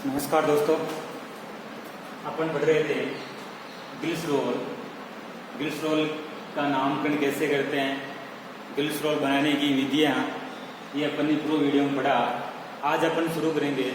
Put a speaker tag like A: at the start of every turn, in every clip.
A: नमस्कार दोस्तों, अपन पढ़ रहे थे ग्लिसरॉल। ग्लिसरॉल का नामकरण कैसे करते हैं, ग्लिसरॉल बनाने की विधियाँ, ये अपन ने पूरा वीडियो में पढ़ा। आज अपन शुरू करेंगे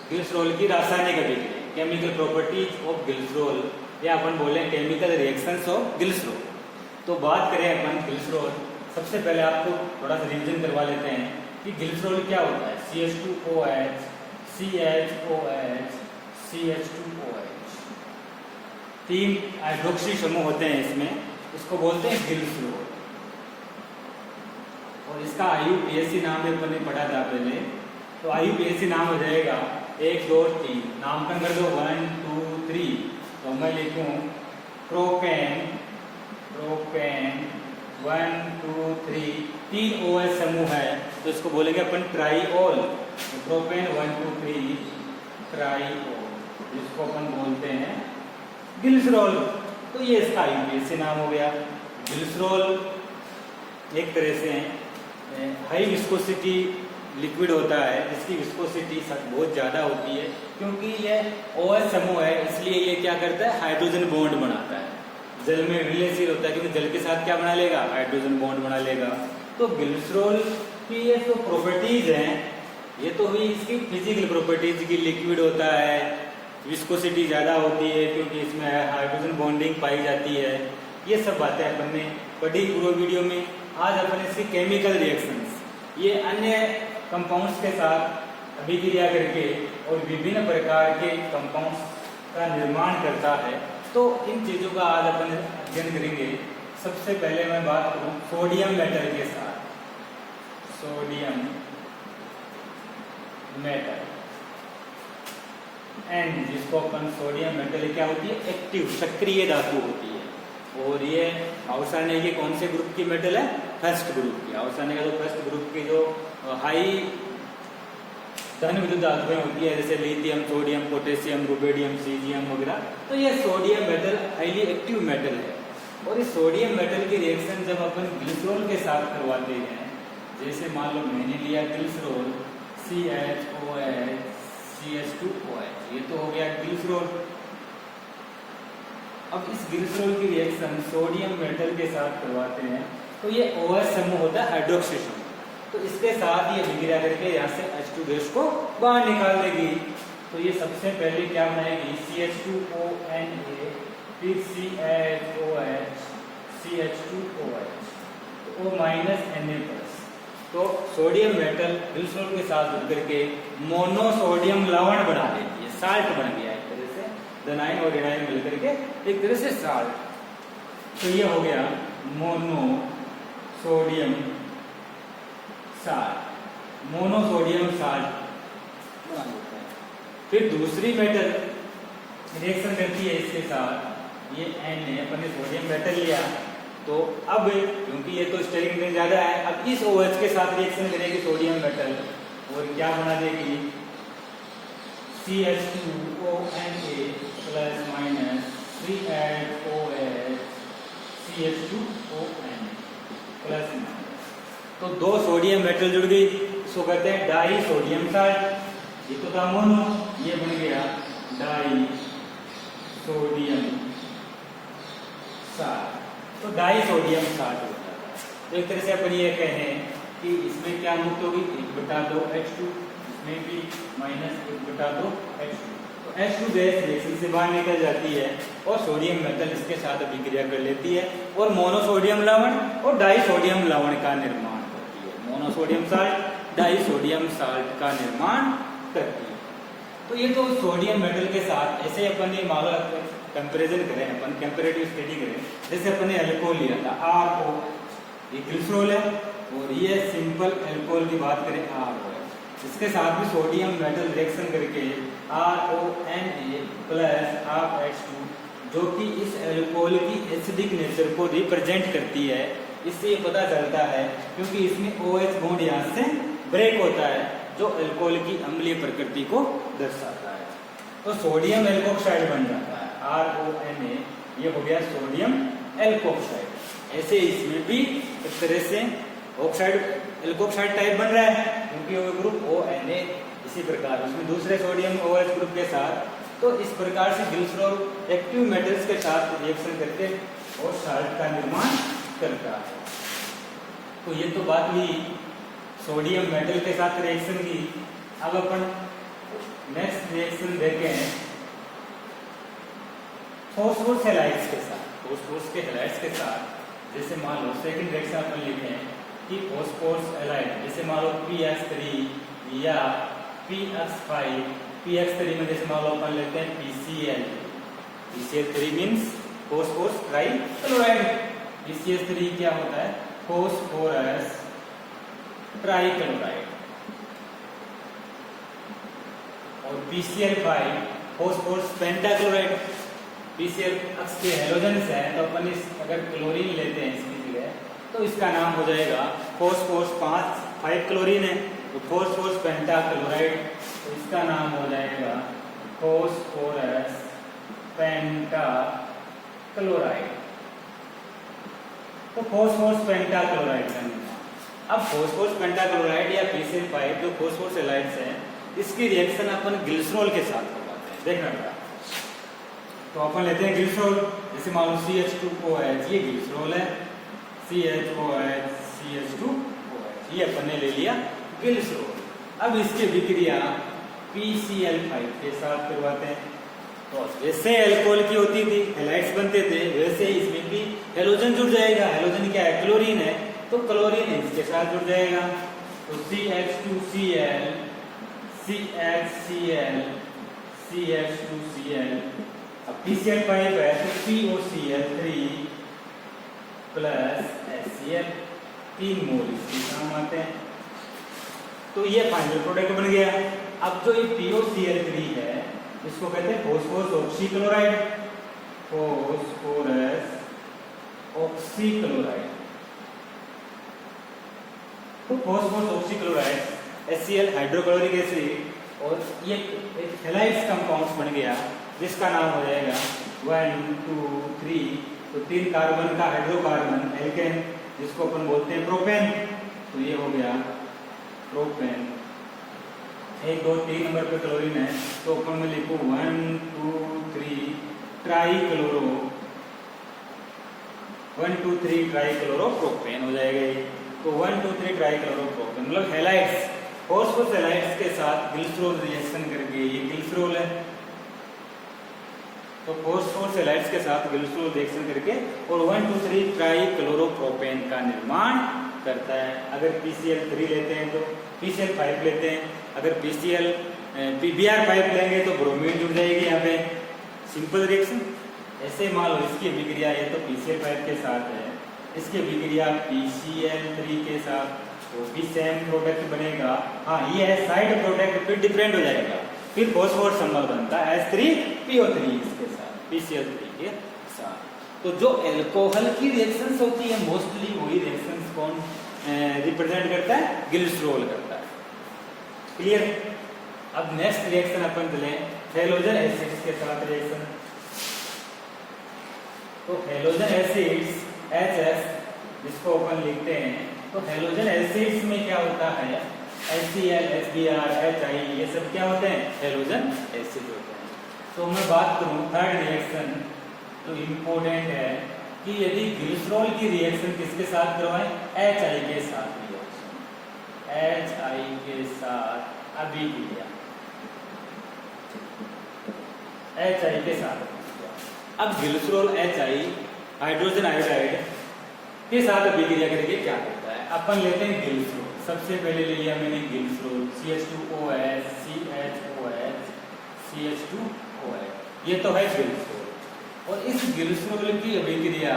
A: ग्लिसरॉल की रासायनिक अभिक्रिया, केमिकल प्रॉपर्टीज ऑफ ग्लिसरॉल, या अपन बोले केमिकल रिएक्शंस ऑफ ग्लिसरॉल। तो बात करें अपन ग्लिसरॉल, सबसे पहले आपको थोड़ा सा रिविजन करवा लेते हैं कि ग्लिसरॉल क्या होता है। CH2OH, CHOH, CH2OH, तीन हाइड्रोक्सी समूह होते हैं इसमें, इसको बोलते हैं ग्लिसरॉल। और इसका IUPAC नाम भी अपन ने पढ़ा था पहले, तो IUPAC नाम हो जाएगा 1 2 3, नामकरण कर दो 1 2 3। तो मैं लिखूं प्रोपेन 1 2 3, 3 OH समूह है तो इसको बोलेंगे अपन ट्राईओल। तो प्रोपेन 1 2 3 ट्राईओल, जिसको अपन बोलते हैं ग्लिसरॉल। तो ये इसका IUPAC नाम हो गया। ग्लिसरॉल एक तरह से हाई विस्कोसिटी लिक्विड होता है, जिसकी विस्कोसिटी बहुत ज़्यादा होती है। क्योंकि ये OH समूह है इसलिए ये क्या करता है, हाइड्रोजन बॉन्ड बनाता है। जल में विलयनशील होता है क्योंकि जल के साथ क्या बना लेगा, हाइड्रोजन बॉन्ड बना लेगा। तो ग्लिसरॉल की ये जो प्रॉपर्टीज हैं, ये तो हुई इसकी फिजिकल प्रॉपर्टीज की, लिक्विड होता है, विस्कोसिटी ज़्यादा होती है क्योंकि इसमें हाइड्रोजन बॉन्डिंग पाई जाती है। ये सब बातें अपन ने पढ़ी पूरे वीडियो में। आज अपन इसकी केमिकल रिएक्शंस, ये अन्य कंपाउंड्स के साथ अभिक्रिया करके और विभिन्न प्रकार के कंपाउंड्स का निर्माण करता है। तो इन चीज़ों का आज अपन अध्ययन करेंगे। सबसे पहले मैं बात करूं सोडियम मेटल के साथ। सोडियम मेटल एंड जिसको अपन सोडियम मेटल क्या होती है, एक्टिव सक्रिय धातु होती है। और ये आवर्तन के कौन से ग्रुप की मेटल है, फर्स्ट ग्रुप की। आवर्तन का जो फर्स्ट ग्रुप की जो हाई धन विद्युत धातुएं होती है, जैसे lithium, sodium, potassium, rubidium, caesium वगैरह, तो ये sodium metal highly active metal है। और इस सोडियम मेटल की रिएक्शन जब अपन ग्लिसरॉल के साथ करवाते हैं, जैसे मान लो मैंने लिया ग्लिसरॉल CHOH CH2OH, ये तो हो गया ग्लिसरॉल। अब इस ग्लिसरॉल की रिएक्शन सोडियम मेटल के साथ करवाते हैं तो ये OH समूह होता है, हाइड्रोक्सी समूह। तो इसके साथ ये विक्रिया करके यहाँ से H2 गैस को बाहर निकाल देगी। तो ये सबसे पहले क्या बनाएगी, CH2ONA, फिर CHOH CH2OH, O-Na+। तो सोडियम मेटल ग्लिसरॉल के साथ जुड़ करके मोनोसोडियम लवण बना देती है, साल्ट बन गया एक तरह से, धनायन और ऋणायन मिलकर के एक तरह से साल्ट। तो ये हो गया मोनोसोडियम साल्ट, मोनोसोडियम साल्ट बना देता है। फिर दूसरी मेटल रिएक्शन करती है इसके साथ, ये Na, अपन ने सोडियम मेटल लिया तो अब क्योंकि ये तो स्टेरिक में ज्यादा है, अब इस OH के साथ रिएक्शन करेगी सोडियम मेटल और क्या बना देगी, CH2ONA +- 3HOH CH2ONA +। तो दो सोडियम मेटल जुड़ गई, इसको कहते हैं डाई सोडियम साल्ट। ये तो था मोनो, ये बन गया डाई सोडियम साल्ट। तो डाई सोडियम साल्ट होता है। तो एक तरह से अपन ये कहें कि इसमें क्या मुक्त होगी, 1/2 H2, इसमें भी -1/2 H2। तो H2 गैस रिएक्शन से बाहर निकल जाती है और सोडियम मेटल इसके साथ अभिक्रिया कर लेती है और मोनोसोडियम लवण और डाइसोडियम लवण का निर्माण करती है। मोनोसोडियम साल्ट डाइसोडियम साल्ट का निर्माण करती है। तो ये तो सोडियम मेटल के साथ ऐसे अपन ये मान लो कंपेरिजन करें, अपन कंपेरेटिव स्टडी करें, जैसे अपन ने अल्कोहल लिया था RO, ये ग्लिसरॉल है, और ये सिंपल अल्कोहल की बात करें ROH, इसके साथ भी सोडियम मेटल रिएक्शन करके RONA + H2, जो कि इस अल्कोहल की एसिडिक नेचर को रिप्रेजेंट करती है। इससे ये पता चलता है क्योंकि इसमें OH बॉन्ड यहाँ से ब्रेक होता है, जो अल्कोहल की अम्लीय प्रकृति को दर्शाता है। तो सोडियम एल्कोक्साइड बन जाता है, RONA, ये हो गया सोडियम एल्कोक्साइड। ऐसे इसमें भी इस तरह से ऑक्साइड एल्कोक्साइड टाइप बन रहा है क्योंकि वो ग्रुप ONA इसी प्रकार उसमें दूसरे सोडियम OH ग्रुप के साथ, तो इस प्रकार से ग्लिसरॉल एक्टिव मेटल्स के साथ रिएक्शन करके और साल्ट का निर्माण करता है। तो ये तो बात हुई सोडियम मेटल के साथ रिएक्शन की। अब अपन नेक्स्ट रिएक्शन देखें फॉस्फोरस हैलाइड्स के साथ। फॉस्फोरस के हैलाइड्स के साथ जैसे मान लो सेकंड रिएक्शन अपन लिखे हैं कि फॉस्फोरस हैलाइड, जैसे मान लो PX3 या PX5, PX3 में जैसे मान लो अपन लेते हैं PCl। PCl3 means phosphorus trichloride. PCl3 क्या होता है? Phosphorus trichloride. और PCl5 फॉस्फोरस पेंटाक्लोराइड। PCl अक्ष के हैलोजेंस है, तो अपन इस अगर क्लोरीन लेते हैं इसकी जगह, तो इसका नाम हो जाएगा फॉस्फोरस 5 क्लोरीन है, तो फॉस्फोरस पेंटाक्लोराइड, तो इसका नाम हो जाएगा फॉस्फोरस पेंटाक्लोराइड। तो फॉस्फोरस पेंटाक्लोराइड का नाम। अब फॉस्फोरस पेंटाक्लोराइड या PCl5 जो फॉस्फोरस हैलाइड्स है, इसकी रिएक्शन अपन ग्लिसरॉल के साथ करवाते हैं। देखना पड़ा, तो अपन लेते हैं ग्लिसरॉल, जैसे मान लो CH2OH, ये ग्लिसरॉल है, CHOH CH2OH, ये अपन ने ले लिया ग्लिसरॉल। अब इसके विक्रिया PCl5 के साथ करवाते हैं। तो जैसे अल्कोहल की होती थी, हैलाइड्स बनते थे, वैसे इसमें भी हैलोजन जुड़ जाएगा। हैलोजन क्या है? क्लोरीन है, तो क्लोरीन इसके साथ जुड़ जाएगा। तो CH2Cl CHCl CH2Cl। अब PCl5 है तो POCl3 प्लस HCl, 3 मोल इसके काम आते हैं। तो ये फाइनल प्रोडक्ट बन गया। अब जो ये POCl3 है, इसको कहते हैं फॉस्फोरस ऑक्सीक्लोराइड। Phosphorus oxychloride. तो phosphorus oxychloride HCl hydrochloric acid, और ये एक हैलाइड्स कंपाउंड बन गया जिसका नाम हो जाएगा 1 2 3, तो 3 कार्बन का हाइड्रोकार्बन एल्केन, जिसको अपन बोलते हैं प्रोपेन। तो ये हो गया प्रोपेन। 1 2 3 नंबर पे क्लोरीन है, तो अपन में लिखो 1 2 3 ट्राइक्लोरो 1 2 3 ट्राइक्लोरो प्रोपेन हो जाएगा ये। तो 1 2 3 ट्राइक्लोरो प्रोपेन मतलब हैलाइड्स, फॉस्फोरस हैलाइड्स के साथ ग्लिसरॉल रिएक्शन करके ये ग्लिसरॉल है। तो फॉस्फोरस हैलाइड्स के साथ ग्लिसरॉल रिएक्शन करके और 1 2 3 ट्राइक्लोरोप्रोपेन का निर्माण करता है। अगर PCl3 लेते हैं तो PCl5 लेते हैं, अगर Br5 लेंगे तो ब्रोमीन जुड़ जाएगी यहाँ पे। Simple reaction. ऐसे मान लो इसकी विक्रिया, ये तो PCl5 के साथ है, इसकी विक्रिया PCl3 के साथ, तो भी सेम प्रोडक्ट बनेगा। हाँ, ये है साइड प्रोडक्ट, फिर डिफरेंट हो जाएगा, फिर फॉस्फोरस संबंध बनता है H3PO3 इसके साथ, PCl3 के साथ। तो जो एल्कोहल की रिएक्शंस होती है मोस्टली वही रिएक्शंस कौन रिप्रेजेंट करता है? ग्लिसरॉल करता है। क्लियर? अब नेक्स्ट रिएक्शन अपन चले हैलोजन एसिड्स के साथ रिएक्शन। तो हैलोजन एसिड्स HS जिसको अपन लिखते हैं, तो हैलोजन एसिड्स में क्या होता है? HCl HBr HI ये सब क्या होते हैं? हैलोजन एसिड होते हैं। तो मैं बात करूं थर्ड रिएक्शन, तो इम्पोर्टेंट है कि यदि ग्लिसरॉल की रिएक्शन किसके साथ करवाएं? HI के साथ रिएक्शन, HI के साथ अभी किया, HI के साथ। अब ग्लिसरॉल HI हाइड्रोजन आयोडाइड के साथ अभिक्रिया करके क्या करता है? अपन लेते हैं ग्लिसरॉल। सबसे पहले ले लिया मैंने ग्लिसरॉल, CH2OH CHOH CH2OH, ये तो है ग्लिसरॉल। और इस ग्लिसरॉल की अभिक्रिया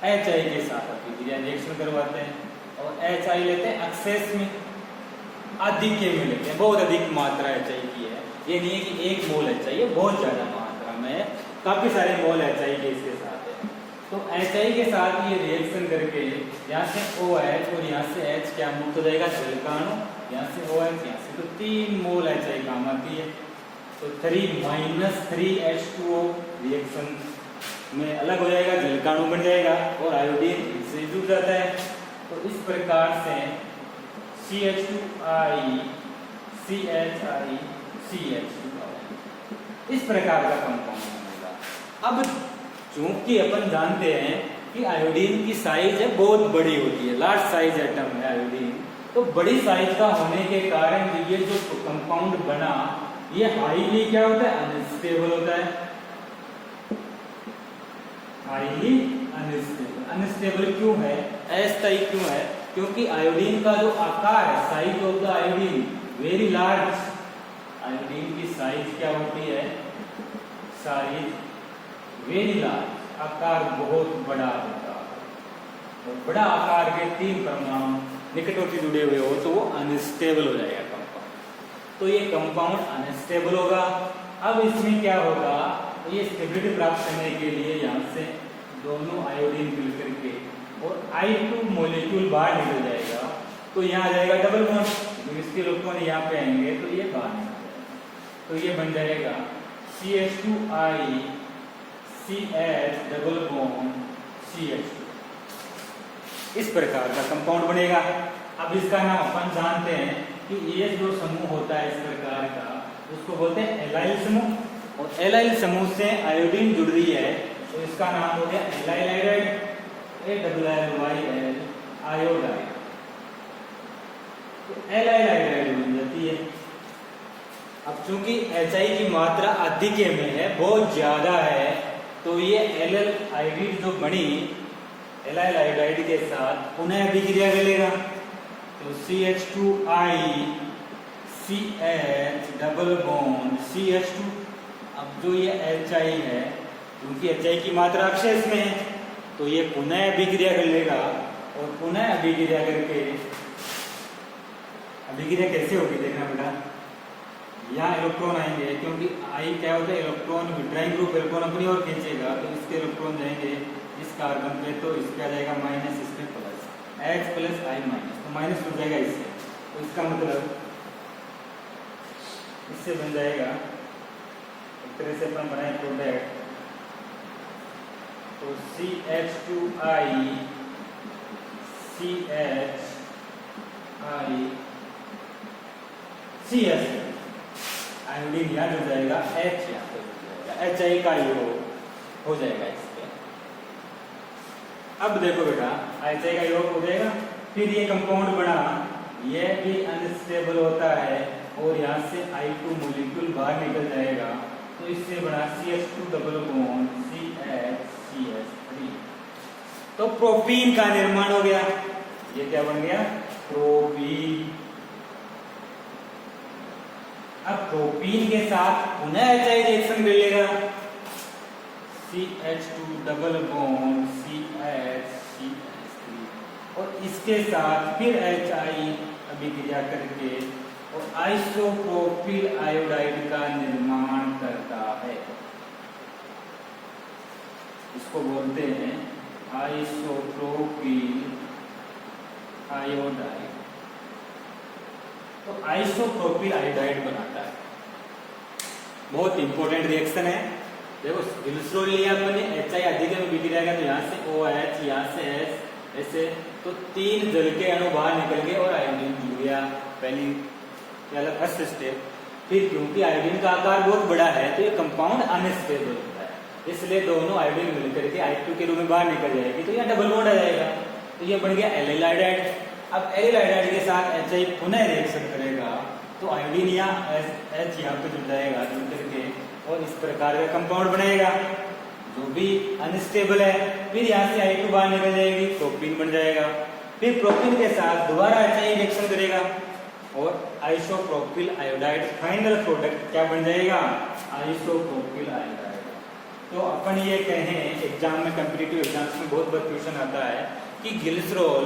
A: HI के साथ अभिक्रिया रिएक्शन करवाते हैं, और HI लेते हैं एक्सेस में, अधिक में लेते हैं, बहुत अधिक मात्रा HI की है। ये नहीं है कि 1 मोल HI है, बहुत ज्यादा मात्रा में, काफी सारे मोल HI के इसके साथ है। तो HI के साथ ये रिएक्शन करके यहाँ से OH और यहाँ से H क्या मुक्त हो जाएगा? जलकाणु, यहाँ से OH यहाँ से, तो 3 मोल HI काम आती है। तो 3 - 3H2O रिएक्शन में अलग हो जाएगा, जलकाणु बन जाएगा और आयोडीन इससे जुड़ जाता है। तो इस प्रकार से CH2I CHICH2। इस प्रकार का कंपाउंड बनेगा। अब चूंकि अपन जानते हैं कि आयोडीन की साइज है बहुत बड़ी होती है, लार्ज साइज एटम है आयोडीन, तो बड़ी साइज का होने के कारण ये जो कंपाउंड बना ये हाईली क्या होता है, अनस्टेबल होता है, हाईली अनस्टेबल। अनस्टेबल क्यों है, अस्थायी क्यों है, क्योंकि आयोडीन का जो आकार है, size of the iodine very large, iodine की साइज क्या होती है, साइज वेरी लार्ज, आकार बहुत बड़ा होता है। और बड़ा आकार के तीन परमाणु निकटवर्ती जुड़े हुए हो तो वो अनस्टेबल हो जाएगा कंपाउंड। तो ये कंपाउंड अनस्टेबल होगा। अब इसमें क्या होगा, ये स्टेबिलिटी प्राप्त करने के लिए यहाँ से दोनों आयोडीन मिलकर के और I2 मॉलिक्यूल बाहर निकल जाएगा, तो यहाँ आ जाएगा डबल बॉन्ड, जब इसके इलेक्ट्रॉन यहाँ पे आएंगे तो ये बाहर निकल जाएगा, तो ये बन जाएगा CH2I CH double bond CH2। इस प्रकार का कंपाउंड बनेगा। अब इसका नाम अपन जानते हैं कि ये जो समूह होता है इस प्रकार का उसको बोलते हैं एलाइल समूह, और एलाइल समूह से आयोडीन जुड़ रही है तो इसका नाम हो गया एलाइल आयोडाइड, ALLYL आयोडाइड। तो एलाइल आयोडाइड बन जाती है। अब चूंकि HI की मात्रा अधिक में है, बहुत ज्यादा है, तो ये एलाइल आयोडाइड जो बनी एलाइल आयोडाइड के साथ पुनः अभिक्रिया करेगा, तो CH2I CH double bond CH2। अब जो ये HI है, क्योंकि HI की मात्रा अक्षय में है, तो ये पुनः अभिक्रिया कर लेगा, और पुनः अभिक्रिया करके, अभिक्रिया कैसे होगी देखना बेटा, यहाँ इलेक्ट्रॉन आएंगे, क्योंकि I क्या होता है, इलेक्ट्रॉन विड्राइंग ग्रुप इलेक्ट्रॉन अपनी ओर खींचेगा, तो इसके इलेक्ट्रॉन जाएंगे इस कार्बन पे, तो इसका जाएगा माइनस, इसमें plus, H plus I minus, तो माइनस बन जाएगा इससे, तो इसका मतलब इससे बन जाएगा एक तरह से अपन बनाए प्रोडक्ट, तो CH2I CH आयोडीन यहाँ हो जाएगा, H यहाँ पे हो जाएगा, HI का योग हो जाएगा इसके। अब देखो बेटा HI का योग हो जाएगा, फिर ये कंपाउंड बना, ये भी अनस्टेबल होता है, और यहाँ से I2 मॉलिक्यूल बाहर निकल जाएगा, तो इससे बना CH2 डबल बॉन्ड CH3। तो प्रोपीन का निर्माण हो गया। ये क्या बन गया, प्रोपीन। अब प्रोपीन के साथ पुनः HI रिएक्शन कर लेगा, CH2 डबल बॉन्ड CH3, और इसके साथ फिर HI अभिक्रिया करके और आइसोप्रोपिल आयोडाइड का निर्माण करता है। इसको बोलते हैं आइसोप्रोपिल आयोडाइड। तो आइसोप्रोपिल आयोडाइड बनाता है, बहुत इंपॉर्टेंट रिएक्शन है। देखो ग्लिसरॉल लिया अपने, HI अधिक में बिक जाएगा, तो यहाँ से OH, यहाँ से H, ऐसे तो तीन जल के अणु बाहर निकल गए और आयोडीन जुड़ गया। पहली फर्स्ट स्टेप। फिर क्योंकि आयोडीन का आकार बहुत बड़ा है तो ये कंपाउंड अनस्टेबल होता है, इसलिए दोनों आयोडीन मिलकर के I2 के रूप में बाहर निकल जाएगी, तो यहाँ डबल बॉन्ड आ जाएगा, तो ये बन गया एलाइल आयोडाइड। अब एलाइल आयोडाइड के साथ HI पुनः रिएक्शन करेगा, तो आयोडीन यहाँ H यहाँ पे जुड़ जाएगा जुड़ करके, और इस प्रकार का कंपाउंड बनेगा जो भी अनस्टेबल है। फिर यहाँ से I2 बाहर निकल जाएगी, प्रोपीन बन जाएगा। फिर प्रोपीन के साथ दोबारा HI रिएक्शन करेगा और आइसोप्रोपिल आयोडाइड, फाइनल प्रोडक्ट क्या बन जाएगा, आइसोप्रोपिल आयोडाइड। तो अपन ये कहें एग्जाम में, कॉम्पिटिटिव एग्जाम्स में बहुत बार क्वेश्चन आता है कि ग्लिसरॉल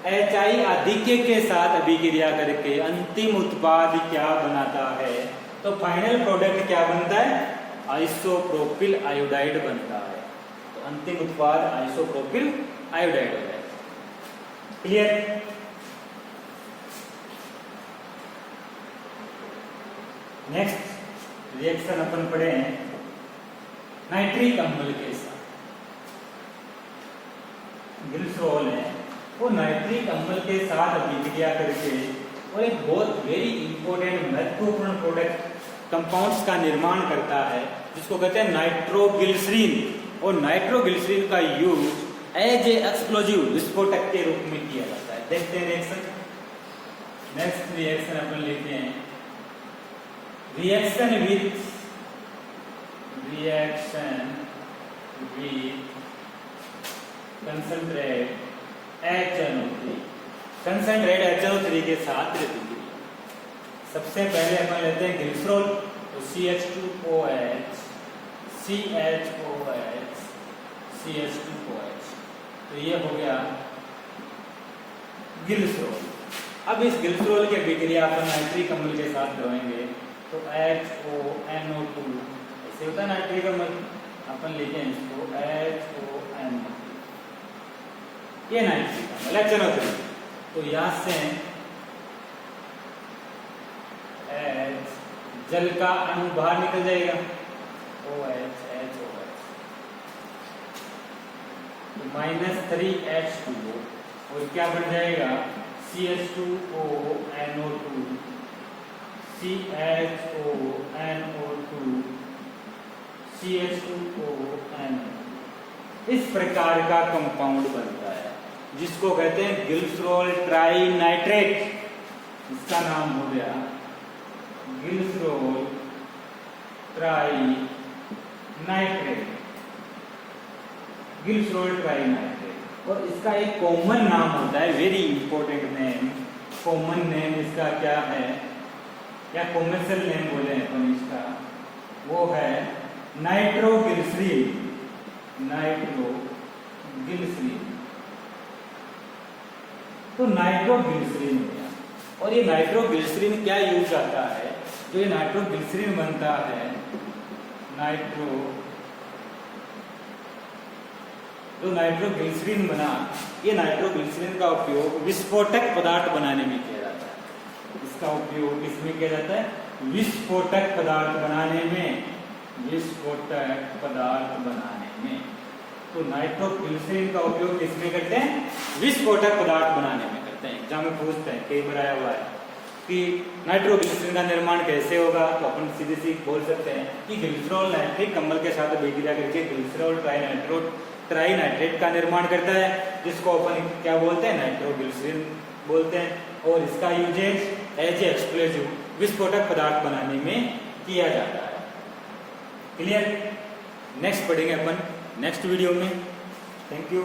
A: HI आधिक्य के साथ अभिक्रिया करके अंतिम उत्पाद क्या बनाता है, तो फाइनल प्रोडक्ट क्या बनता है, आइसोप्रोपिल आयोडाइड बनता है। तो अंतिम उत्पाद आइसोप्रोपिल आयोडाइड हो जाएगा। क्लियर? नेक्स्ट रिएक्शन अपन पढ़े हैं नाइट्रिक अम्ल के साथ। ग्लिसरॉल है वो नाइट्रिक अम्ल के साथ अभिक्रिया करके और एक बहुत वेरी इंपॉर्टेंट महत्वपूर्ण प्रोडक्ट कंपाउंड्स का निर्माण करता है जिसको कहते हैं नाइट्रोग्लिसरीन। और नाइट्रोग्लिसरीन का यूज एज ए एक्सप्लोजिव विस्फोटक के रूप में किया जाता है। देखते हैं रिएक्शन। नेक्स्ट रिएक्शन अपन लेते हैं reaction with concentrate HNO3, concentrate HNO3 के साथ प्रतिक्रिया। सबसे पहले अपन लेते हैं ग्लिसरॉल, तो CH2OH CHOH CH2OH, तो ये हो गया ग्लिसरॉल। अब इस ग्लिसरॉल की अभिक्रिया अपन नाइट्रिक अम्ल के साथ करवाएंगे, तो HONO2 ऐसे होता है नाइट्रिक अम्ल, अपन लेते हैं इसको HONO, ये नाइट्रिक अम्ल HNO3। तो यहाँ से H जल का अणु बाहर निकल जाएगा, OH HOH, तो -3H2O, और क्या बन जाएगा CH2ONO2 CHONO2 CH2ONO। इस प्रकार का कंपाउंड बनता है जिसको कहते हैं ग्लिसरॉल ट्राइनाइट्रेट। इसका नाम हो गया ग्लिसरॉल ट्राइनाइट्रेट, ग्लिसरॉल ट्राइनाइट्रेट। और इसका एक कॉमन नाम होता है, very important name, common name इसका क्या है, या कॉमर्शियल नेम बोले अपन इसका, वो है नाइट्रोग्लिसरीन, नाइट्रोग्लिसरीन। तो नाइट्रोग्लिसरीन हो गया। और ये नाइट्रोग्लिसरीन क्या यूज आता है, जो ये नाइट्रोग्लिसरीन बनता है, जो नाइट्रोग्लिसरीन बना, ये नाइट्रोग्लिसरीन का उपयोग विस्फोटक पदार्थ बनाने में किया जाता है। इसका उपयोग किसमें किया जाता है, विस्फोटक पदार्थ बनाने में, विस्फोटक पदार्थ बनाने में। तो नाइट्रोग्लिसरीन का उपयोग किसमें करते हैं, विस्फोटक पदार्थ बनाने में करते हैं। एग्जाम में पूछते हैं, कई बार आया हुआ है कि नाइट्रोग्लिसरीन का निर्माण कैसे होगा, तो अपन सीधे सीधे बोल सकते हैं कि ग्लिसरॉल नाइट्रिक अम्ल के साथ अभिक्रिया करके ग्लिसरॉल ट्राइनाइट्रेट का निर्माण करता है, जिसको अपन क्या बोलते हैं, नाइट्रोग्लिसरीन बोलते हैं। और इसका यूजेज एज ए एक्सप्लोजिव विस्फोटक पदार्थ बनाने में किया जाता है। क्लियर? नेक्स्ट पढ़ेंगे अपन नेक्स्ट वीडियो में। Thank you.